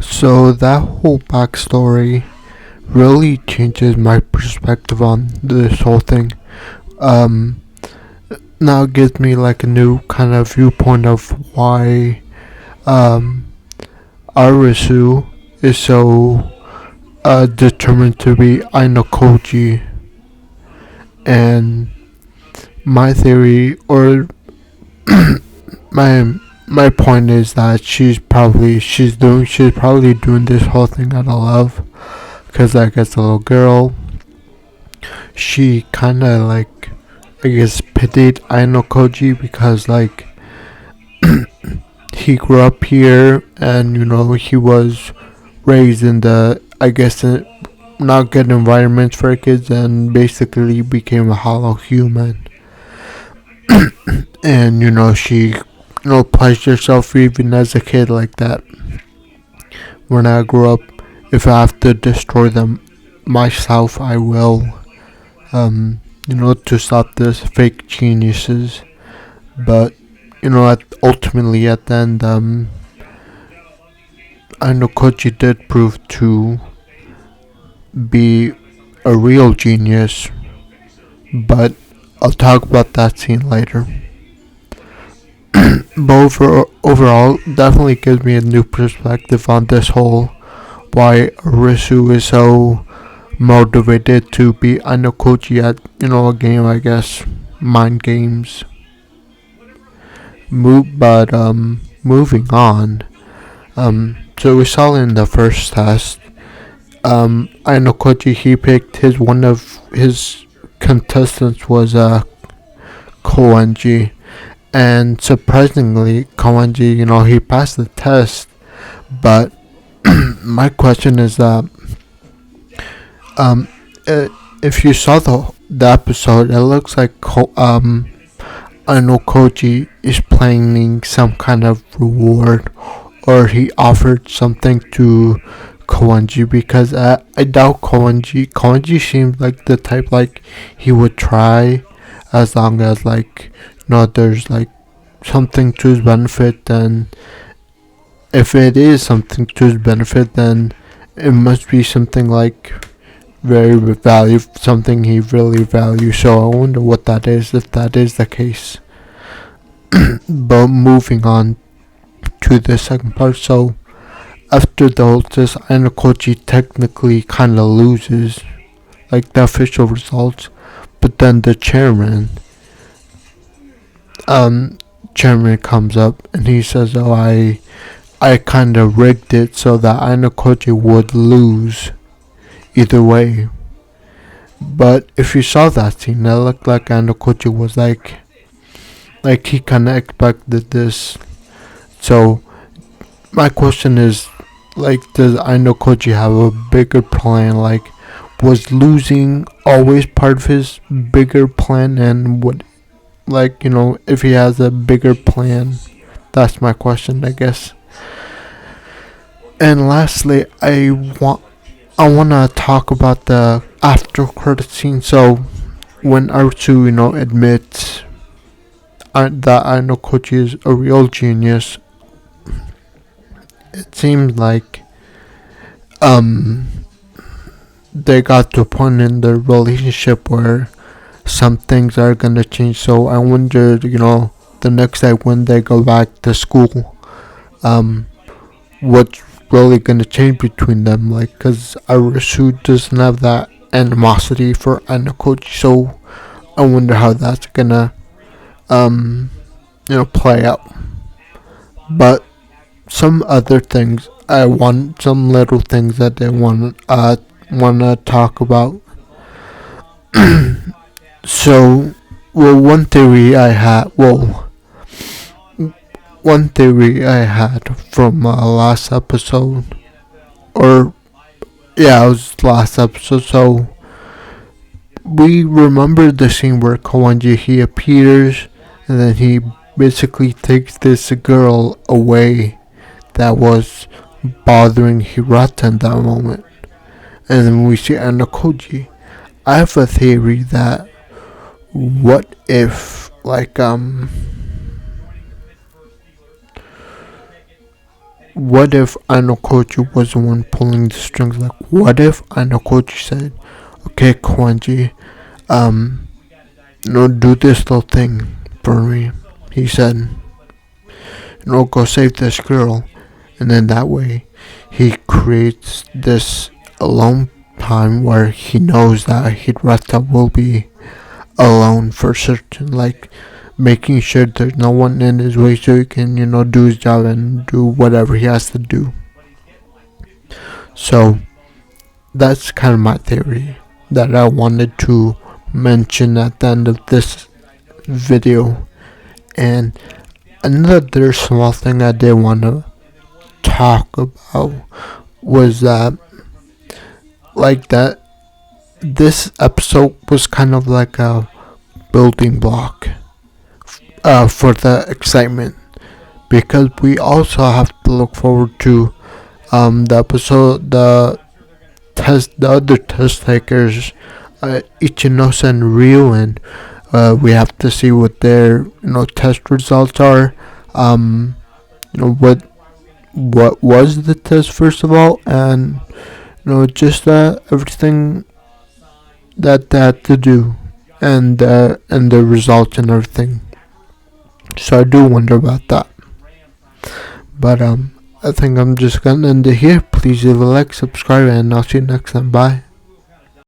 So that whole backstory really changes my perspective on this whole thing. Um, Now it gives me like a new kind of viewpoint of why um, Arisu is so determined to be Ainokoji. And my theory, or my my point is that she's probably doing this whole thing out of love, because like as a little girl she kind of like, I guess, pitied Aino Koji because like he grew up here and he was raised in the, I guess, not good environments for kids, and basically became a hollow human. And she pledged herself even as a kid like that. When I grow up, if I have to destroy them myself, I will. To stop this fake geniuses. But ultimately at the end, I know Koji did prove to be a real genius, but I'll talk about that scene later. But overall, definitely gives me a new perspective on this whole why Risu is so motivated to be Anokoji at a game, I guess, mind games. Moving on. So we saw in the first test. Anokoji, he picked one of his contestants was Koenji, and surprisingly, Koenji, he passed the test. But my question is that um, if you saw the episode, it looks like I know Koji is planning some kind of reward, or he offered something to Koenji, because I doubt Koenji. Koenji seems like the type like he would try, as long as like there's like something to his benefit. Then if it is something to his benefit, then it must be something like very value, something he really values. So I wonder what that is, if that is the case. But moving on to the second part. So after the hostess, Anakoji technically kind of loses, like the official results. But then the chairman comes up and he says, "Oh, I kind of rigged it so that Anakoji would lose either way." But if you saw that scene, it looked like Anakoji was like he kind of expected this. So my question is, like, does Anakoji have a bigger plan? Like, was losing always part of his bigger plan? And what, like, if he has a bigger plan? That's my question, I guess. And lastly, I want to talk about the after credit scene. So when Artsu, admits that I know Kochi is a real genius, it seems like they got to a point in their relationship where some things are gonna change. So I wonder, the next day when they go back to school, what's really gonna change between them? Like, cause Arisu doesn't have that animosity for Anakoji, so I wonder how that's gonna play out. But some other things some little things that I wanna talk about. So, one theory I had from last episode, or yeah, it was last episode. So we remember the scene where Koenji, he appears and then he basically takes this girl away that was bothering Hirata in that moment. And then we see Anakoji. I have a theory that what if, like, what if Aino Kochi was the one pulling the strings? Like, what if Aino Kochi said, okay, Kawanji, do this little thing for me. He said, go save this girl. And then that way, he creates this alone time where he knows that Hidrata will be alone for certain. Like, making sure there's no one in his way so he can, do his job and do whatever he has to do. So, that's kind of my theory that I wanted to mention at the end of this video. And another small thing I did want to talk about was that, this episode was kind of like a building block for the excitement, because we also have to look forward to the episode, the other test takers, Ichinose and Ryuen. We have to see what their test results are. What was the test first of all, and just everything that they had to do, and the results and everything. So I do wonder about that. But I think I'm just gonna end it here. Please leave a like, subscribe, and I'll see you next time. Bye.